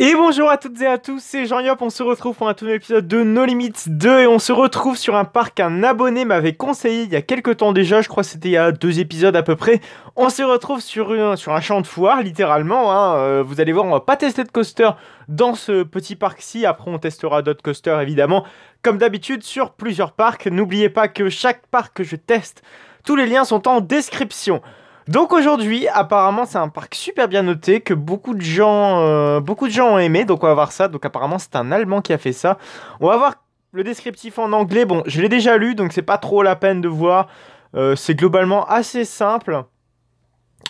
Et bonjour à toutes et à tous, c'est Jean-Yop, on se retrouve pour un tout nouvel épisode de No Limits 2 et on se retrouve sur un parc qu'un abonné m'avait conseillé il y a quelques temps déjà, je crois que c'était il y a 2 épisodes à peu près. On se retrouve sur un champ de foire, littéralement, hein. Vous allez voir, on va pas tester de coaster dans ce petit parc-ci, après on testera d'autres coasters évidemment, comme d'habitude sur plusieurs parcs. N'oubliez pas que chaque parc que je teste, tous les liens sont en description. Donc aujourd'hui, apparemment, c'est un parc super bien noté que beaucoup de gens ont aimé. Donc on va voir ça. Donc apparemment, c'est un Allemand qui a fait ça. On va voir le descriptif en anglais. Bon, je l'ai déjà lu, donc c'est pas trop la peine de voir. C'est globalement assez simple.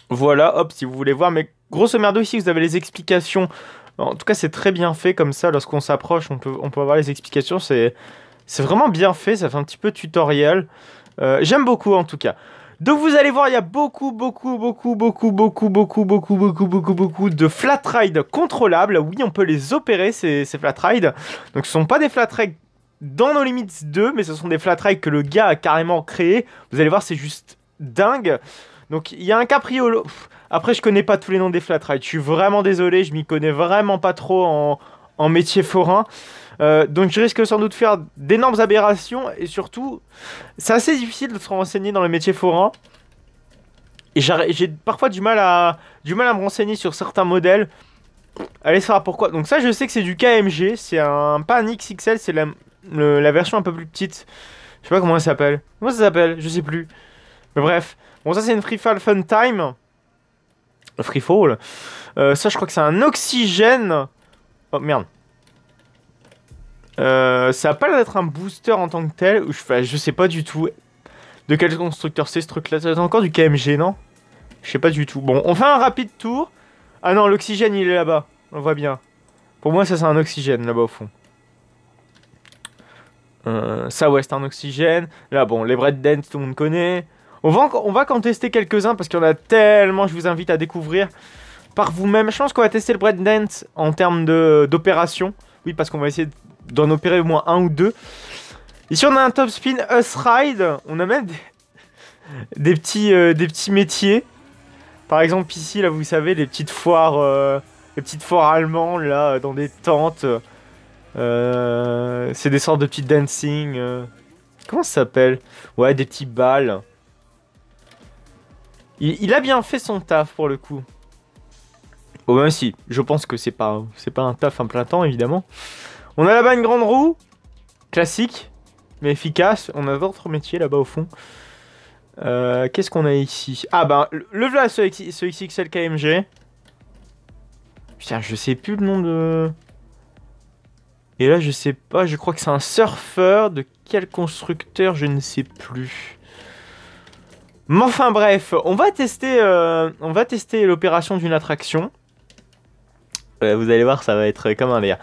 Voilà, hop, si vous voulez voir. Mais grosso merdo, ici, vous avez les explications. En tout cas, c'est très bien fait comme ça. Lorsqu'on s'approche, on peut avoir les explications. C'est vraiment bien fait. Ça fait un petit peu tutoriel. J'aime beaucoup en tout cas. Donc vous allez voir, il y a beaucoup de flat rides contrôlables. Oui, on peut les opérer, ces flat rides. Donc ce sont pas des flat rides dans No Limits 2, mais ce sont des flat rides que le gars a carrément créé. Vous allez voir, c'est juste dingue. Donc il y a un capriolo. Après, je connais pas tous les noms des flat rides. Je suis vraiment désolé, je m'y connais vraiment pas trop en métier forain. Donc je risque sans doute de faire d'énormes aberrations et surtout, c'est assez difficile de se renseigner dans le métier forain. Et j'ai parfois du mal à me renseigner sur certains modèles. Allez savoir pourquoi. Donc ça, je sais que c'est du KMG, c'est pas un XXL, c'est la version un peu plus petite. Je sais pas comment elle s'appelle. Comment ça s'appelle? Je sais plus. Mais bref. Bon, ça c'est une Free Fall Fun Time. Free Fall. Ça, je crois que c'est un oxygène. Oh merde. Ça a pas l'air d'être un booster en tant que tel. Je sais pas du tout de quel constructeur c'est ce truc là. C'est encore du KMG, non? Je sais pas du tout. Bon, on fait un rapide tour. Ah non, l'oxygène il est là-bas. On le voit bien. Pour moi, ça c'est un oxygène là-bas au fond. Ça ouais, c'est un oxygène. Là, bon, les breakdance, tout le monde connaît. On va qu'en tester quelques-uns parce qu'il y en a tellement. Je vous invite à découvrir par vous-même. Je pense qu'on va tester le breakdance en termes d'opération. Oui, parce qu'on va essayer d'en opérer au moins un ou deux. Ici, on a un top spin Us Ride. On a même des petits métiers. Par exemple, ici, là, vous savez, les petites foires allemandes, là, dans des tentes. C'est des sortes de petits dancing. Comment ça s'appelle? Ouais, des petits balles. Il a bien fait son taf, pour le coup. Bon, même si, je pense que c'est pas un taf en plein temps, évidemment. On a là-bas une grande roue. Classique, mais efficace. On a d'autres métiers là-bas au fond. Qu'est-ce qu'on a ici? Ah ben, le voilà ce XXL KMG. Putain, je sais plus le nom de... Et là, je sais pas, je crois que c'est un surfeur. De quel constructeur, je ne sais plus. Mais enfin bref, on va tester l'opération d'une attraction. Vous allez voir, ça va être comme un délire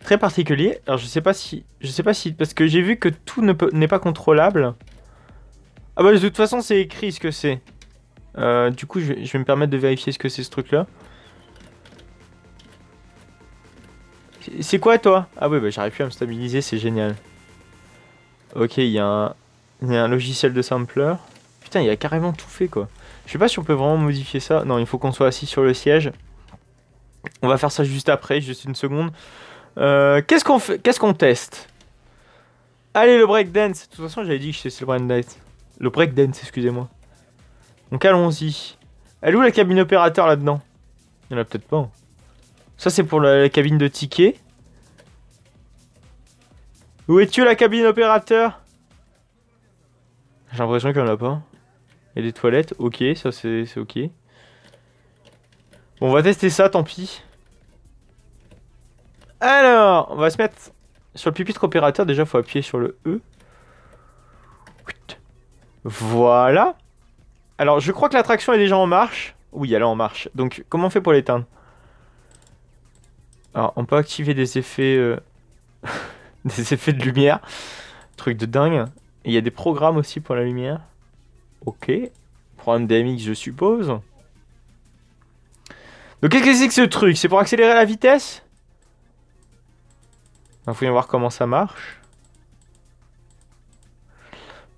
très particulier. Alors je sais pas si, parce que j'ai vu que tout n'est pas contrôlable. Ah bah de toute façon c'est écrit ce que c'est. Du coup je vais me permettre de vérifier ce que c'est ce truc là. C'est quoi toi? Ah oui bah j'arrive plus à me stabiliser, c'est génial. Ok, il y a un logiciel de sampler. Putain, il a carrément tout fait quoi. Je sais pas si on peut vraiment modifier ça. Non, il faut qu'on soit assis sur le siège. On va faire ça juste après, juste une seconde. Qu'est-ce qu'on fait? Qu'est-ce qu'on teste? Allez, le breakdance. De toute façon, j'avais dit que c'est le breakdance. Le breakdance, excusez-moi. Donc allons-y. Elle est où la cabine opérateur là-dedans? Il y en a peut-être pas. Ça, c'est pour la cabine de ticket. Où es-tu, la cabine opérateur? J'ai l'impression qu'il n'y en a pas. Il y a des toilettes. Ok, ça c'est ok. Bon, on va tester ça, tant pis. Alors, on va se mettre sur le pupitre opérateur. Déjà, il faut appuyer sur le E. Voilà. Alors, je crois que l'attraction est déjà en marche. Oui, elle est en marche. Donc, comment on fait pour l'éteindre? Alors, on peut activer des effets... des effets de lumière. Truc de dingue. Et il y a des programmes aussi pour la lumière. Ok. Programme DMX, je suppose. Donc, qu'est-ce que c'est que ce truc? C'est pour accélérer la vitesse? Il faut bien voir comment ça marche.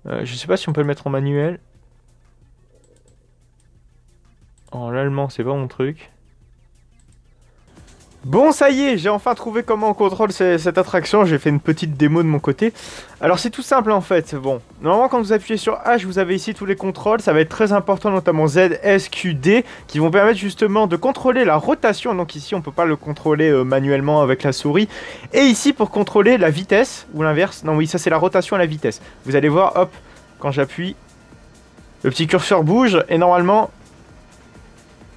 Je sais pas si on peut le mettre en manuel. En allemand, c'est pas mon truc. Bon, ça y est, j'ai enfin trouvé comment on contrôle cette attraction. J'ai fait une petite démo de mon côté. Alors, c'est tout simple en fait. Bon, normalement, quand vous appuyez sur H, vous avez ici tous les contrôles. Ça va être très important, notamment Z, S, Q, D, qui vont permettre justement de contrôler la rotation. Donc, ici, on peut pas le contrôler manuellement avec la souris. Et ici, pour contrôler la vitesse, ou l'inverse. Non, oui, ça, c'est la rotation et la vitesse. Vous allez voir, hop, quand j'appuie, le petit curseur bouge. Et normalement,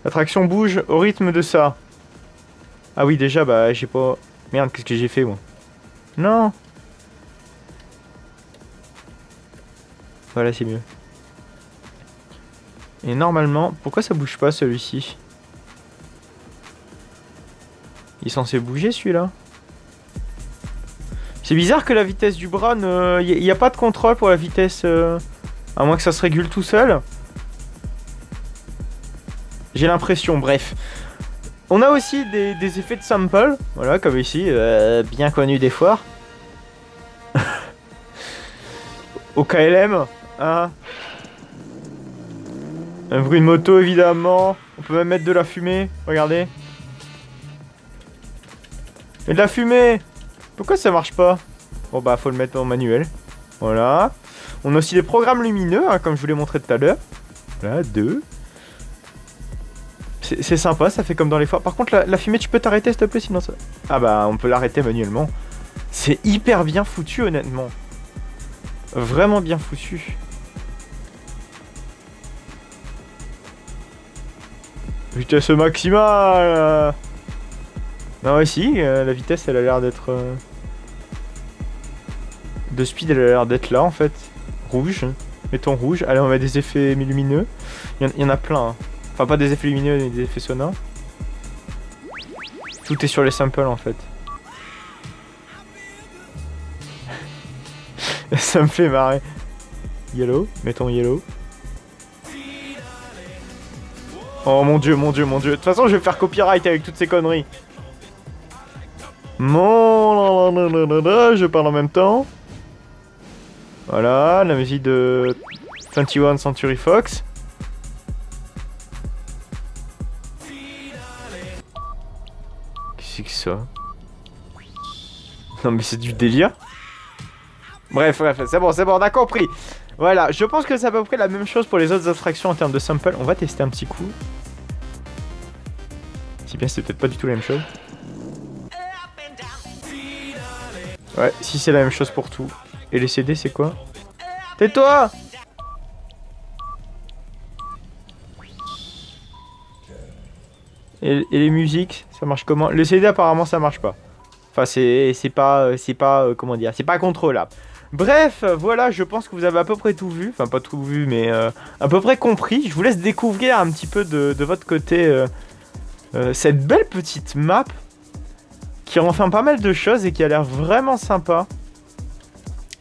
l'attraction bouge au rythme de ça. Ah oui, déjà, bah, j'ai pas... Merde, qu'est-ce que j'ai fait, moi? Non. Voilà, c'est mieux. Et normalement... Pourquoi ça bouge pas, celui-ci? Il est censé bouger, celui-là. C'est bizarre que la vitesse du bras, il n'y a pas de contrôle pour la vitesse... À moins que ça se régule tout seul. J'ai l'impression, bref. On a aussi des effets de sample, voilà, comme ici, bien connu des foires. Au KLM, hein. Un bruit de moto, évidemment. On peut même mettre de la fumée, regardez. Et de la fumée! Pourquoi ça marche pas? Bon bah, faut le mettre en manuel. Voilà. On a aussi des programmes lumineux, hein, comme je vous l'ai montré tout à l'heure. Voilà, 2. C'est sympa, ça fait comme dans les foires. Par contre, la fumée, tu peux t'arrêter, s'il te plaît, sinon ça... Ah bah, on peut l'arrêter manuellement. C'est hyper bien foutu, honnêtement. Vraiment bien foutu. Vitesse maximale. Non, ouais, si, la vitesse, elle a l'air d'être... De speed, elle a l'air d'être là, en fait. Rouge. Mettons rouge. Allez, on met des effets lumineux. Il y en a plein, hein. Enfin, pas des effets lumineux, mais des effets sonores. Tout est sur les samples, en fait. Ça me fait marrer. Yellow, mettons yellow. Oh mon dieu, mon dieu, mon dieu. De toute façon, je vais faire copyright avec toutes ces conneries. Je parle en même temps. Voilà, la musique de 21 Century Fox. Qu'est-ce que ça? Non mais c'est du délire. Bref, c'est bon, on a compris. Voilà, je pense que c'est à peu près la même chose pour les autres attractions en termes de sample. On va tester un petit coup. Si bien c'est peut-être pas du tout la même chose. Ouais, si c'est la même chose pour tout. Et les CD c'est quoi? Tais-toi! Et les musiques, ça marche comment? Le CD apparemment ça marche pas. Enfin c'est pas comment dire, c'est pas contrôlable. Bref, voilà, je pense que vous avez à peu près tout vu. Enfin pas tout vu mais à peu près compris. Je vous laisse découvrir un petit peu de votre côté cette belle petite map qui renferme pas mal de choses et qui a l'air vraiment sympa.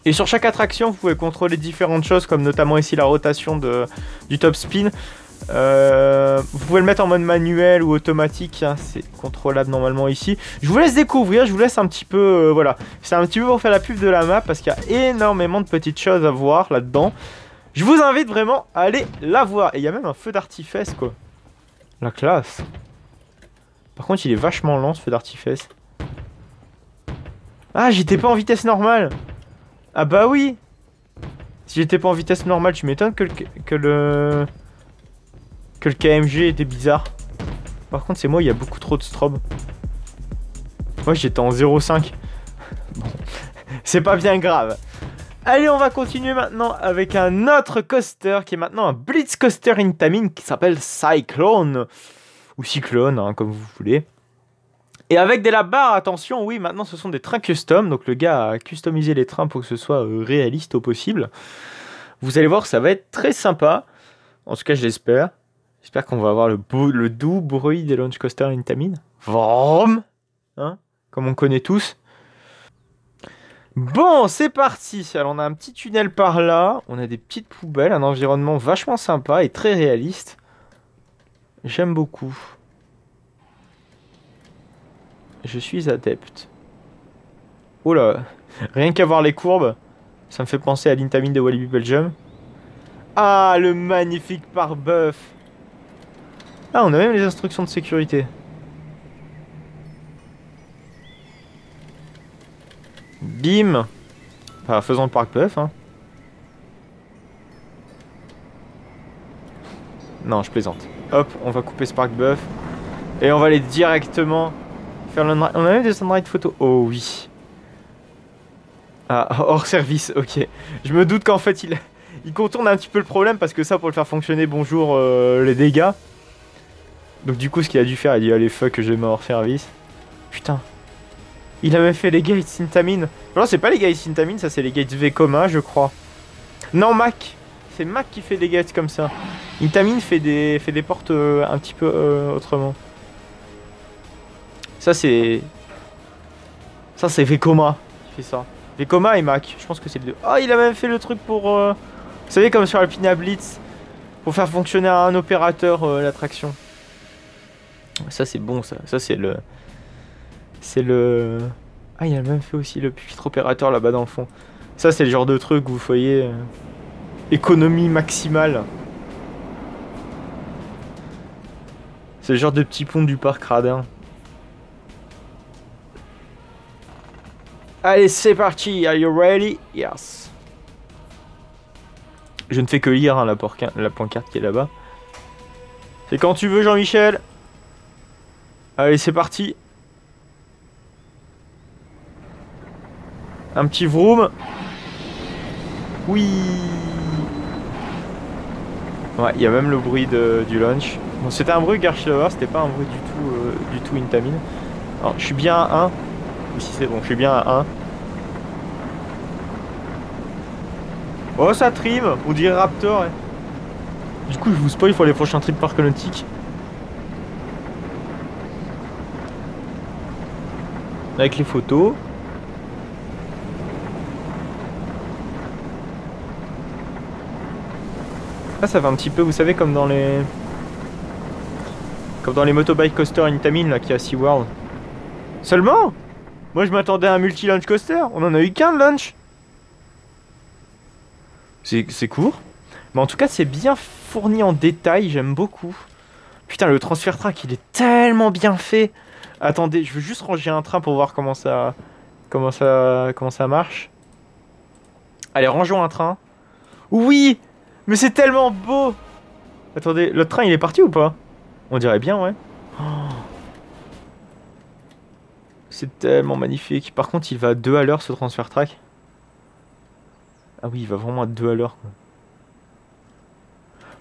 Et sur chaque attraction, vous pouvez contrôler différentes choses, comme notamment ici la rotation du top spin. Vous pouvez le mettre en mode manuel ou automatique, hein, c'est contrôlable normalement ici. Je vous laisse découvrir, je vous laisse un petit peu, voilà. C'est un petit peu pour faire la pub de la map, parce qu'il y a énormément de petites choses à voir là-dedans. Je vous invite vraiment à aller la voir. Et il y a même un feu d'artifice, quoi. La classe. Par contre, il est vachement lent, ce feu d'artifice. Ah, j'étais pas en vitesse normale. Ah bah oui. Si j'étais pas en vitesse normale, tu m'étonnes que le KMG était bizarre. Par contre, c'est moi, il y a beaucoup trop de strobe. Moi, j'étais en 0,5. Bon, c'est pas bien grave. Allez, on va continuer maintenant avec un autre coaster qui est maintenant un Blitz Coaster Intamin qui s'appelle Cyclone. Ou Cyclone, hein, comme vous voulez. Et avec des lap-bars, attention, oui, maintenant ce sont des trains custom. Donc le gars a customisé les trains pour que ce soit réaliste au possible. Vous allez voir, ça va être très sympa. En tout cas, je l'espère. J'espère qu'on va avoir le doux bruit des launch coasters Intamin. Vroom, hein, comme on connaît tous. Bon, c'est parti. Alors on a un petit tunnel par là. On a des petites poubelles, un environnement vachement sympa et très réaliste. J'aime beaucoup. Je suis adepte. Oh là, rien qu'à voir les courbes, ça me fait penser à l'Intamin de Walibi Belgium. Ah, le magnifique pare-buff. Ah, on a même les instructions de sécurité. Bim. Enfin, faisons le parc bœuf, hein. Non, je plaisante. Hop, on va couper ce parc bœuf. Et on va aller directement faire le... On a même des sunride photos. Oh oui. Ah, hors service, ok. Je me doute qu'en fait, il contourne un petit peu le problème parce que ça, pour le faire fonctionner, bonjour les dégâts. Donc du coup, ce qu'il a dû faire, il a dit, allez, fuck, je les mets hors service. Putain. Il a même fait les gates Intamin. Non, c'est pas les gates Intamin, ça c'est les gates Vekoma, je crois. Non, Mac. C'est Mac qui fait des gates comme ça. Intamin fait des portes un petit peu autrement. Ça c'est Vekoma qui fait ça. Vekoma et Mac, je pense que c'est les deux. Ah, il a même fait le truc pour... Vous savez, comme sur Alpina Blitz. Pour faire fonctionner un opérateur l'attraction. Ça c'est bon, ça. Ça c'est le... Ah, il a même fait aussi le pupitre opérateur là-bas dans le fond. Ça c'est le genre de truc où vous voyez... économie maximale. C'est le genre de petit pont du parc radin. Allez, c'est parti. Are you ready? Yes. Je ne fais que lire hein, la pancarte qui est là-bas. C'est quand tu veux, Jean-Michel. Allez, c'est parti. Un petit vroom. Oui. Ouais, il y a même le bruit du launch. Bon, c'était un bruit Garchlower, c'était pas un bruit du tout Intamin. Alors, je suis bien à 1. Ici c'est bon, je suis bien à 1. Oh, ça trim, on dirait Raptor. Ouais. Du coup, je vous spoil pour les prochains trips parc nautique. Avec les photos. Ah, ça fait un petit peu, vous savez, comme dans les motobike coaster Intamin là qui a SeaWorld. Seulement? Moi je m'attendais à un multi-launch coaster, on en a eu qu'un de launch. C'est court. Mais en tout cas c'est bien fourni en détail, j'aime beaucoup. Putain, le transfert track il est tellement bien fait. Attendez, je veux juste ranger un train pour voir comment ça marche. Allez, rangeons un train. Oui! Mais c'est tellement beau! Attendez, l'autre train il est parti ou pas? On dirait bien, ouais. Oh. C'est tellement magnifique. Par contre, il va à 2 à l'heure ce transfert track. Ah oui, il va vraiment à 2 à l'heure.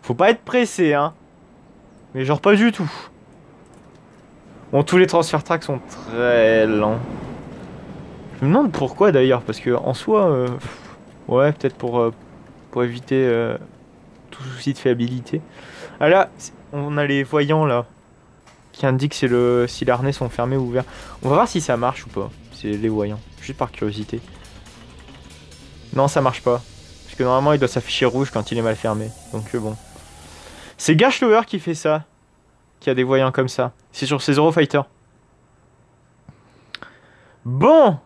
Faut pas être pressé, hein. Mais genre pas du tout. Bon, tous les transfert tracks sont très lents. Je me demande pourquoi d'ailleurs, parce que en soi, ouais, peut-être pour éviter tout souci de fiabilité. Ah là, on a les voyants là qui indiquent si les harnais sont fermés ou ouverts. On va voir si ça marche ou pas. C'est les voyants, juste par curiosité. Non, ça marche pas. Parce que normalement il doit s'afficher rouge quand il est mal fermé. Donc bon. C'est Garchlower qui fait ça. Qui a des voyants comme ça. C'est sur ses Eurofighter. Bon!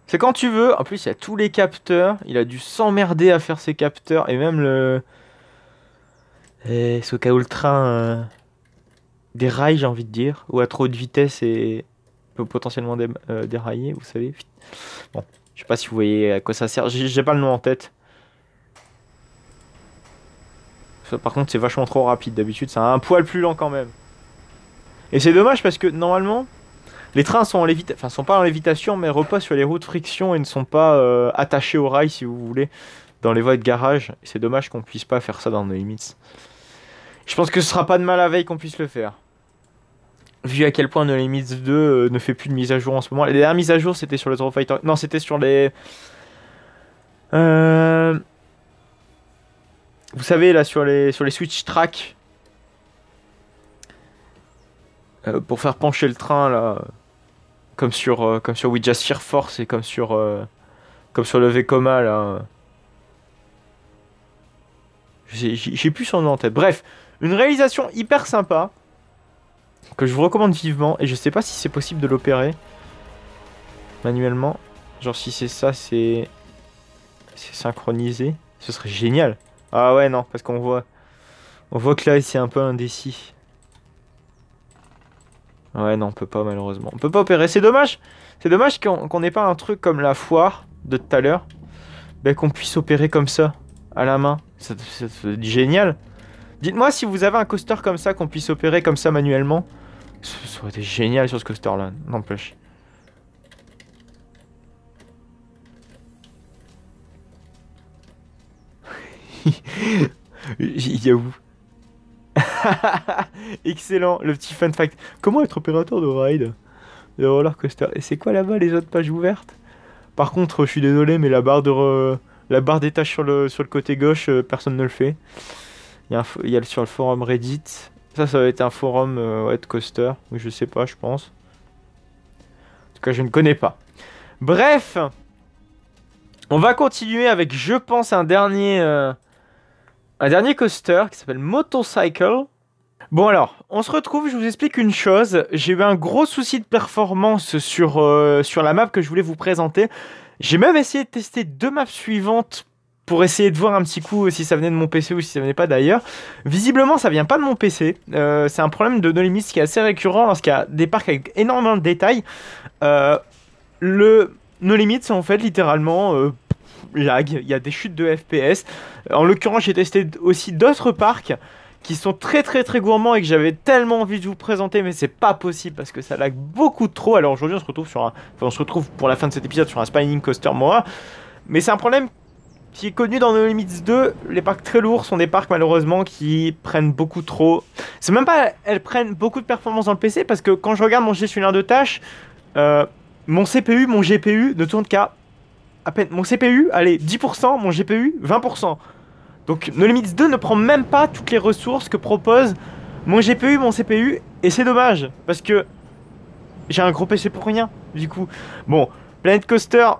C'est quand tu veux. En plus il y a tous les capteurs. Il a dû s'emmerder à faire ses capteurs. Et même le... ce cas où le train déraille, j'ai envie de dire. Ou à trop de vitesse et peut potentiellement dérailler, vous savez. Bon, je sais pas si vous voyez à quoi ça sert. J'ai pas le nom en tête. Ça, par contre, c'est vachement trop rapide. D'habitude, c'est un poil plus lent quand même. Et c'est dommage parce que normalement, les trains sont en lévitation, enfin, sont pas en lévitation, mais reposent sur les roues de friction et ne sont pas attachés au rail, si vous voulez, dans les voies de garage. Et c'est dommage qu'on puisse pas faire ça dans nos limites. Je pense que ce sera pas de mal à veille qu'on puisse le faire. Vu à quel point No Limits 2 ne fait plus de mise à jour en ce moment. Les dernières mises à jour, c'était sur les Eurofighter. Non, c'était sur les... Vous savez, là, sur les switch track. Pour faire pencher le train, là. Comme sur Ouija Sphere Force et comme sur le Vekoma, là. J'ai plus son nom en tête. Bref, une réalisation hyper sympa. Que je vous recommande vivement. Et je sais pas si c'est possible de l'opérer manuellement. Genre si c'est ça, c'est synchronisé. Ce serait génial. Ah ouais, non, parce on voit que là, c'est un peu indécis. Ouais, non, on peut pas, malheureusement. On peut pas opérer. C'est dommage. C'est dommage qu'on n'ait pas un truc comme la foire de tout à l'heure. Ben, qu'on puisse opérer comme ça, à la main. C'est génial. Dites-moi si vous avez un coaster comme ça, qu'on puisse opérer comme ça manuellement. Ça aurait été génial sur ce coaster-là, n'empêche. Il y a où? Excellent, le petit fun fact. Comment être opérateur de ride de roller coaster? Et c'est quoi là-bas les autres pages ouvertes? Par contre, je suis désolé, mais la barre des tâches sur le côté gauche, personne ne le fait. Il y a sur le forum Reddit. Ça va être un forum ouais, de coaster. Je sais pas, je pense. En tout cas, je ne connais pas. Bref, on va continuer avec, je pense, un dernier coaster qui s'appelle Motorcycle. Bon alors, on se retrouve, je vous explique une chose. J'ai eu un gros souci de performance sur la map que je voulais vous présenter. J'ai même essayé de tester 2 maps suivantes pour essayer de voir un petit coup si ça venait de mon PC ou si ça venait pas d'ailleurs. Visiblement, ça vient pas de mon PC. C'est un problème de No Limits qui est assez récurrent lorsqu'il y a des parcs avec énormément de détails. Le No Limits, en fait, littéralement... lag, il y a des chutes de FPS. En l'occurrence, j'ai testé aussi d'autres parcs qui sont très gourmands et que j'avais tellement envie de vous présenter, mais c'est pas possible parce que ça lag beaucoup trop. Alors aujourd'hui, on se retrouve pour la fin de cet épisode sur un Spinning Coaster Mora, mais c'est un problème qui est connu dans No Limits 2. Les parcs très lourds sont des parcs malheureusement qui prennent beaucoup trop. C'est même pas elles prennent beaucoup de performance dans le PC parce que quand je regarde mon gestionnaire de tâches, mon CPU, mon GPU ne tournent qu'à à peine. Mon CPU, allez, 10%, mon GPU, 20%. Donc No Limits 2 ne prend même pas toutes les ressources que propose mon GPU, mon CPU, et c'est dommage, parce que j'ai un gros PC pour rien, du coup. Bon, Planet Coaster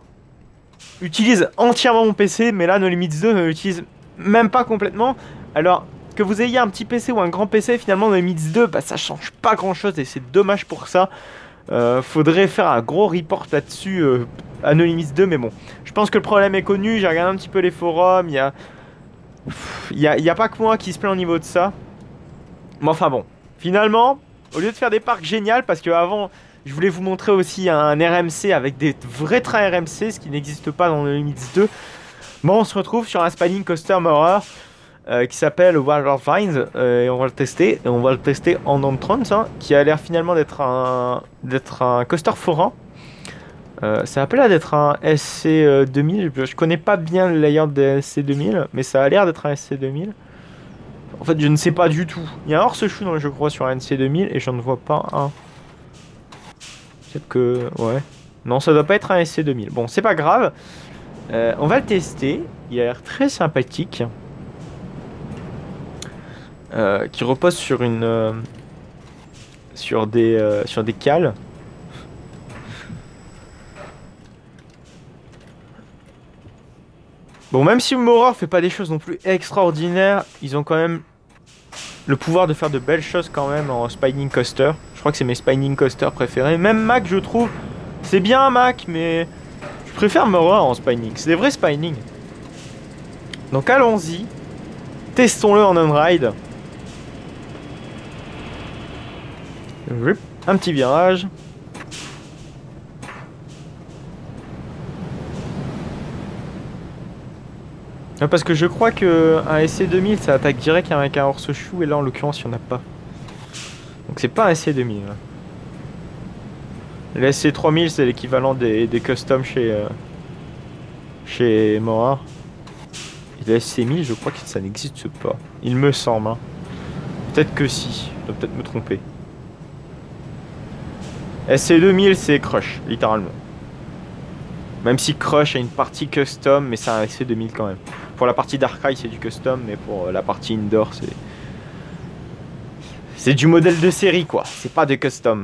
utilise entièrement mon PC, mais là No Limits 2 ne l'utilise même pas complètement. Alors, que vous ayez un petit PC ou un grand PC, finalement No Limits 2, bah, ça change pas grand chose, et c'est dommage pour ça. Faudrait faire un gros report là-dessus à No Limits 2, mais bon. Je pense que le problème est connu, j'ai regardé un petit peu les forums, il y a pas que moi qui se plaint au niveau de ça. Mais enfin bon, finalement, au lieu de faire des parcs géniaux, parce que avant je voulais vous montrer aussi un RMC avec des vrais trains RMC, ce qui n'existe pas dans No Limits 2. Bon, on se retrouve sur un Spinning Coaster Mora qui s'appelle Wild Vines, et on va le tester. Et on va le tester en entrance, hein, qui a l'air finalement d'être un coaster forain. Ça a l'air d'être un SC2000. Je connais pas bien le layout des SC2000, mais ça a l'air d'être un SC2000. En fait, je ne sais pas du tout. Il y a un hors-ce-chou, je crois, sur un SC2000 et j'en vois pas un. Peut-être que... Ouais. Non, ça doit pas être un SC2000. Bon, c'est pas grave. On va le tester. Il a l'air très sympathique. Qui repose sur une... sur des cales. Bon, même si Mora fait pas des choses non plus extraordinaires, ils ont quand même le pouvoir de faire de belles choses quand même en Spinning Coaster. Je crois que c'est mes Spinning Coaster préférés. Même Mac, je trouve, c'est bien un Mac, mais je préfère Mora en Spinning. C'est des vrais Spinning. Donc allons-y, testons-le en on-ride. Un petit virage. Parce que je crois que un SC2000 ça attaque direct avec un hors-ce-chou et là en l'occurrence il n'y en a pas. Donc c'est pas un SC2000. Hein. Le SC3000 c'est l'équivalent des customs chez Mora. Et le SC1000 je crois que ça n'existe pas. Il me semble. Hein. Peut-être que si. Je dois peut-être me tromper. SC2000 c'est Crush, littéralement. Même si Crush a une partie custom, mais c'est un SC2000 quand même. Pour la partie Dark Ride c'est du custom, mais pour la partie indoor c'est du modèle de série quoi, c'est pas de custom.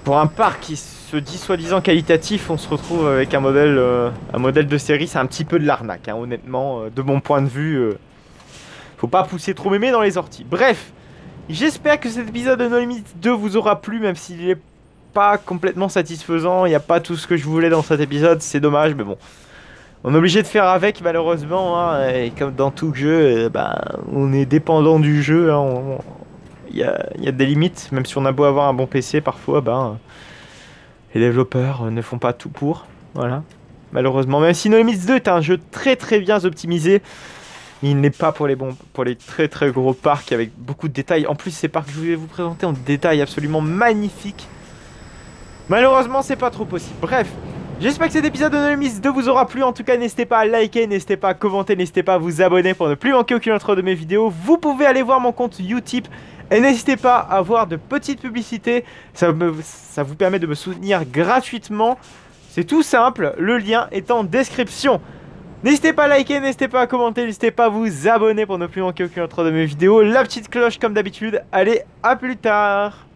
Pour un parc qui se dit soi-disant qualitatif, on se retrouve avec un modèle de série, c'est un petit peu de l'arnaque, hein, honnêtement, de mon point de vue. Faut pas pousser trop mémé dans les orties. Bref, j'espère que cet épisode de No Limits 2 vous aura plu, même s'il est pas complètement satisfaisant. Il n'y a pas tout ce que je voulais dans cet épisode, c'est dommage, mais bon. On est obligé de faire avec malheureusement, hein, et comme dans tout jeu, on est dépendant du jeu, hein, il y a des limites, même si on a beau avoir un bon PC, parfois les développeurs ne font pas tout pour, voilà, malheureusement. Même si No Limits 2 est un jeu très très bien optimisé, il n'est pas pour les très très gros parcs avec beaucoup de détails. En plus, ces parcs que je vais vous présenter ont des détails absolument magnifiques. Malheureusement, c'est pas trop possible. Bref, j'espère que cet épisode de No Limits 2 vous aura plu. En tout cas, n'hésitez pas à liker, n'hésitez pas à commenter, n'hésitez pas à vous abonner pour ne plus manquer aucune autre de mes vidéos. Vous pouvez aller voir mon compte Utip. Et n'hésitez pas à avoir de petites publicités, ça vous permet de me soutenir gratuitement. C'est tout simple, le lien est en description. N'hésitez pas à liker, n'hésitez pas à commenter, n'hésitez pas à vous abonner pour ne plus manquer aucune autre de mes vidéos. La petite cloche comme d'habitude. Allez, à plus tard.